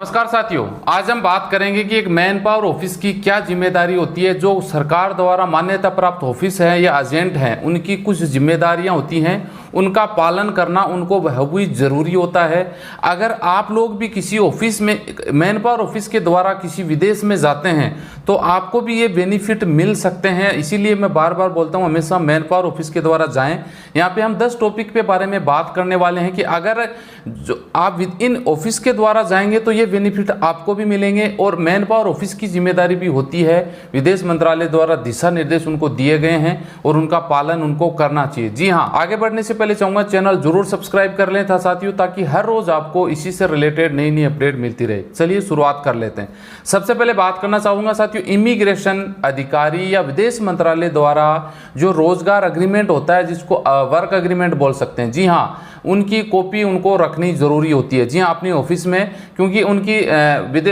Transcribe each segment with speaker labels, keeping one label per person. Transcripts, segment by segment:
Speaker 1: नमस्कार साथियों, आज हम बात करेंगे कि एक मैन पावर ऑफिस की क्या जिम्मेदारी होती है। जो सरकार द्वारा मान्यता प्राप्त ऑफिस है या एजेंट हैं, उनकी कुछ जिम्मेदारियां होती हैं, उनका पालन करना उनको बहुत जरूरी होता है। अगर आप लोग भी किसी ऑफिस में मैन पावर ऑफिस के द्वारा किसी विदेश में जाते हैं तो आपको भी ये बेनिफिट मिल सकते हैं। इसीलिए मैं बार बार बोलता हूँ, हमेशा मैन पावर ऑफिस के द्वारा जाएं। यहाँ पे हम 10 टॉपिक पे बारे में बात करने वाले हैं कि अगर जो आप इन ऑफिस के द्वारा जाएंगे तो ये बेनिफिट आपको भी मिलेंगे। और मैन पावर ऑफिस की जिम्मेदारी भी होती है, विदेश मंत्रालय द्वारा दिशा निर्देश उनको दिए गए हैं और उनका पालन उनको करना चाहिए। जी हाँ, आगे बढ़ने से पहले चाहूंगा चैनल जरूर सब्सक्राइब कर लें था साथियों, ताकि हर रोज आपको इसी से रिलेटेड नई नई अपडेट मिलती रहे। चलिए शुरुआत कर लेते हैं। सबसे पहले बात करना चाहूंगा साथियों, इमिग्रेशन अधिकारी या विदेश मंत्रालय द्वारा जो रोजगार एग्रीमेंट होता है, जिसको वर्क एग्रीमेंट बोल सकते हैं, जी हाँ, उनकी कॉपी उनको रखनी जरूरी होती है। जी हाँ, अपनी ऑफिस में, क्योंकि उनकी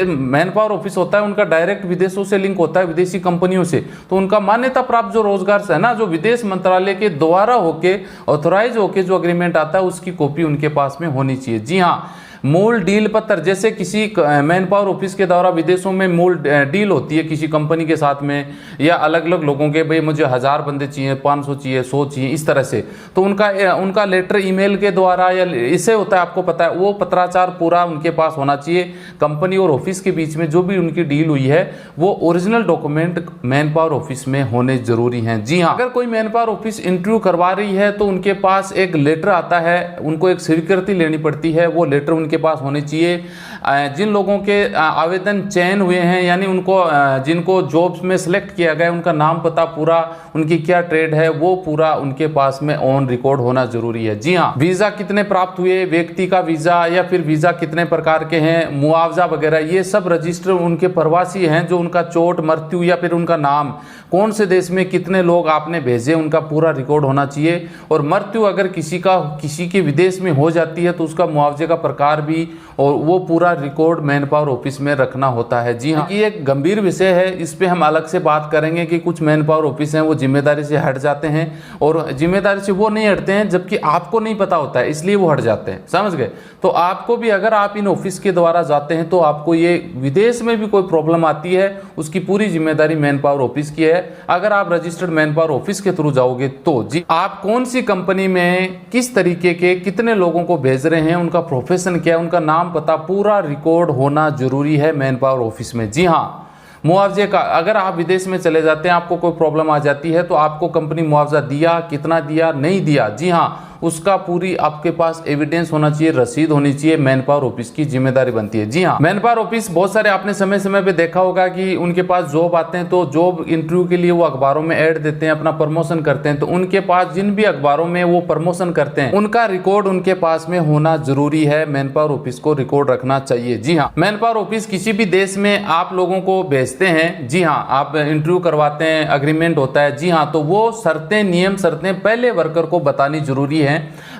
Speaker 1: मैन पावर ऑफिस होता है, उनका डायरेक्ट विदेशों से लिंक होता है, विदेशी कंपनियों से। तो उनका मान्यता प्राप्त जो रोजगार है ना, जो विदेश मंत्रालय के द्वारा होके ऑथोराइज होके जो एग्रीमेंट आता है, उसकी कॉपी उनके पास में होनी चाहिए। जी हाँ, मूल डील पत्र, जैसे किसी मैन पावर ऑफिस के द्वारा विदेशों में मूल डील होती है किसी कंपनी के साथ में, या अलग अलग लोगों के, भाई मुझे 1000 बंदे चाहिए, 500 चाहिए, 100 चाहिए, इस तरह से। तो उनका लेटर ईमेल के द्वारा या इससे होता है, आपको पता है, वो पत्राचार पूरा उनके पास होना चाहिए। कंपनी और ऑफिस के बीच में जो भी उनकी डील हुई है, वो original document man power office में होने जरूरी हैं। जी हाँ, अगर कोई मैन पावर ऑफिस इंटरव्यू करवा रही है तो उनके पास एक लेटर आता है, उनको एक स्वीकृति लेनी पड़ती है। वो लेटर उनके पास होने चाहिए। जिन लोगों के आवेदन चयन हुए हैं, यानी उनको जिनको जॉब्स में सिलेक्ट किया गया, उनका नाम पता पूरा, उनकी क्या ट्रेड है, वो पूरा उनके पास में ऑन रिकॉर्ड होना जरूरी है। जी हाँ, वीजा कितने प्राप्त हुए, व्यक्ति का वीजा या फिर वीजा कितने प्रकार के हैं, मुआवजा वगैरह, ये सब रजिस्टर उनके प्रवासी हैं, जो उनका चोट, मृत्यु या फिर उनका नाम, कौन से देश में कितने लोग आपने भेजे, उनका पूरा रिकॉर्ड होना चाहिए। और मृत्यु अगर किसी के विदेश में हो जाती है तो उसका मुआवजे का प्रकार भी, और वो पूरा रिकॉर्ड मैन पावर ऑफिस में रखना होता है। जी हाँ, ये एक गंभीर विषय है, इस पे हम अलग से बात करेंगे कि कुछ मैन पावर ऑफिस हैं वो जिम्मेदारी से हट जाते हैं, और जिम्मेदारी से वो नहीं हटते हैं जबकि आपको नहीं पता होता है, इसलिए वो हट जाते हैं। समझ गए? तो आपको भी, अगर आप इन ऑफिस के द्वारा जाते हैं तो आपको ये विदेश में भी कोई प्रॉब्लम आती है, उसकी पूरी जिम्मेदारी मैन पावर ऑफिस की है। अगर आप रजिस्टर्ड मैन पावर ऑफिस के थ्रू जाओगे तो जी, आप कौन सी कंपनी में किस तरीके के कितने लोगों को भेज रहे हैं, उनका प्रोफेशन क्या है, उनका नाम पता पूरा रिकॉर्ड होना जरूरी है मैन पावर ऑफिस में। जी हाँ, मुआवजे का, अगर आप विदेश में चले जाते हैं, आपको कोई प्रॉब्लम आ जाती है, तो आपको कंपनी मुआवजा दिया, कितना दिया, नहीं दिया, जी हाँ, उसका पूरी आपके पास एविडेंस होना चाहिए, रसीद होनी चाहिए। मैन पावर ऑफिस की जिम्मेदारी बनती है। जी हाँ, मैन पावर ऑफिस, बहुत सारे आपने समय समय पे देखा होगा कि उनके पास जॉब आते हैं, तो जॉब इंटरव्यू के लिए वो अखबारों में ऐड देते हैं, अपना प्रमोशन करते हैं। तो उनके पास जिन भी अखबारों में वो प्रमोशन करते हैं, उनका रिकॉर्ड उनके पास में होना जरूरी है। मैन पावर ऑफिस को रिकॉर्ड रखना चाहिए। जी हाँ, मैन पावर ऑफिस किसी भी देश में आप लोगों को भेजते हैं, जी हाँ, आप इंटरव्यू करवाते हैं, अग्रीमेंट होता है, जी हाँ, तो वो शर्तें, नियम शर्तें पहले वर्कर को बतानी जरूरी है।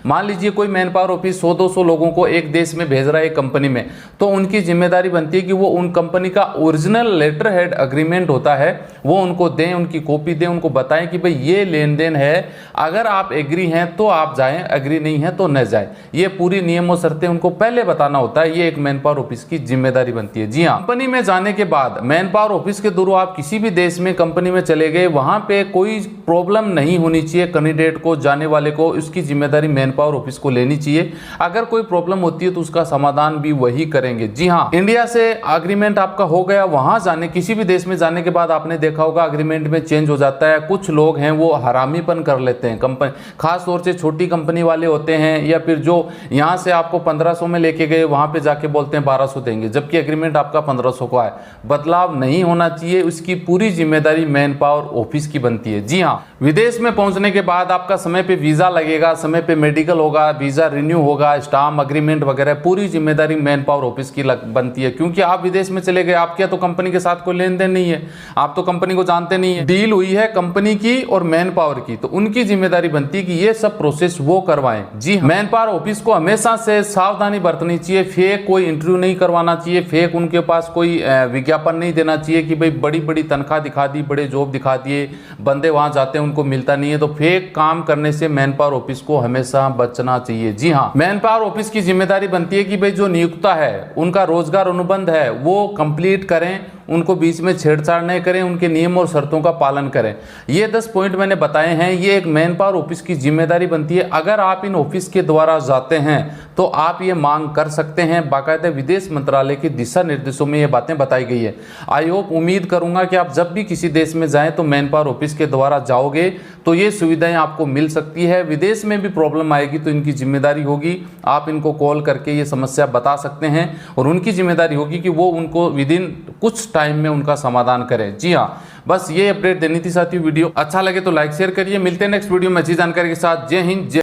Speaker 1: मान लीजिए कोई मैन पावर ऑफिस 100-200 लोगों को एक देश में भेज रहा है, एक कंपनी में, तो उनकी जिम्मेदारी बनती है कि वो उन कंपनी का ओरिजिनल लेटर हेड एग्रीमेंट होता है, वो उनको दें, उनकी कॉपी दें, उनको बताएं कि भाई ये लेन देन है, अगर आप एग्री हैं तो आप जाएं, एग्री नहीं है तो न जाएं। ये पूरी नियम और शर्तें उनको पहले बताना होता है। ये एक मैन पावर ऑफिस की जिम्मेदारी बनती है। जी हाँ, कंपनी में जाने के बाद मैन पावर ऑफिस के थ्रू आप किसी भी देश में कंपनी में चले गए, वहां पे कोई प्रॉब्लम नहीं होनी चाहिए कैंडिडेट को, जाने वाले को। उसकी जिम्मेदारी मैन पावर ऑफिस को लेनी चाहिए। अगर कोई प्रॉब्लम होती है तो उसका समाधान भी वही करेंगे। जी हाँ, इंडिया से एग्रीमेंट आपका हो गया, वहां जाने, किसी भी देश में जाने के बाद आपने देखा होगा एग्रीमेंट में चेंज हो जाता है। कुछ लोग हैं वो हरामीपन कर लेते हैं, कंपनी, खास तौर से छोटी कंपनी वाले होते हैं, या फिर जो यहां से आपको 1500 में लेके गए, वहां पे जाके बोलते हैं 1200 देंगे, जबकि एग्रीमेंट आपका 1500 का है। बदलाव नहीं होना चाहिए, उसकी पूरी जिम्मेदारी मैन पावर ऑफिस की बनती है। जी हाँ, विदेश में पहुंचने के बाद आपका समय पे वीजा लगेगा, समय पे मेडिकल होगा, वीजा रिन्यू होगा, स्टाम्प, एग्रीमेंट वगैरह, पूरी जिम्मेदारी मैन पावर ऑफिस की बनती है। क्योंकि आप विदेश में चले गए, आपके तो कंपनी के साथ कोई लेन देन नहीं है, आप तो कंपनी को जानते नहीं है, डील हुई है कंपनी की और मैन पावर की, तो उनकी जिम्मेदारी बनती है कि ये सब प्रोसेस वो करवाएं। जी, मैन पावर ऑफिस को हमेशा से सावधानी बरतनी चाहिए। फेक कोई इंटरव्यू नहीं करवाना चाहिए, फेक उनके पास कोई विज्ञापन नहीं देना चाहिए कि भाई बड़ी बड़ी तनख्वाह दिखा दी, बड़े जॉब दिखा दिए, बंदे वहां जाते हैं उनको मिलता नहीं है। तो फेक काम करने से मैन पावर ऑफिस को हमेशा बचना चाहिए। जी हाँ, मैन पावर ऑफिस की जिम्मेदारी बनती है कि भाई जो नियुक्ता है उनका रोजगार अनुबंध है वो कंप्लीट करें, उनको बीच में छेड़छाड़ नहीं करें, उनके नियम और शर्तों का पालन करें। ये 10 पॉइंट मैंने बताए हैं, ये एक मैन पावर ऑफिस की जिम्मेदारी बनती है। अगर आप इन ऑफिस के द्वारा जाते हैं तो आप ये मांग कर सकते हैं। बाकायदा विदेश मंत्रालय के दिशा निर्देशों में ये बातें बताई गई है। आई होप, उम्मीद करूंगा कि आप जब भी किसी देश में जाएं तो मैन पावर ऑफिस के द्वारा जाओगे तो ये सुविधाएं आपको मिल सकती है। विदेश में भी प्रॉब्लम आएगी तो इनकी जिम्मेदारी होगी, आप इनको कॉल करके ये समस्या बता सकते हैं और उनकी जिम्मेदारी होगी कि वो उनको विदिन कुछ टाइम में उनका समाधान करें। जी हाँ, बस ये अपडेट देनी थी साथियों। वीडियो अच्छा लगे तो लाइक शेयर करिए। मिलते हैं नेक्स्ट वीडियो में अच्छी जानकारी के साथ। जय हिंद।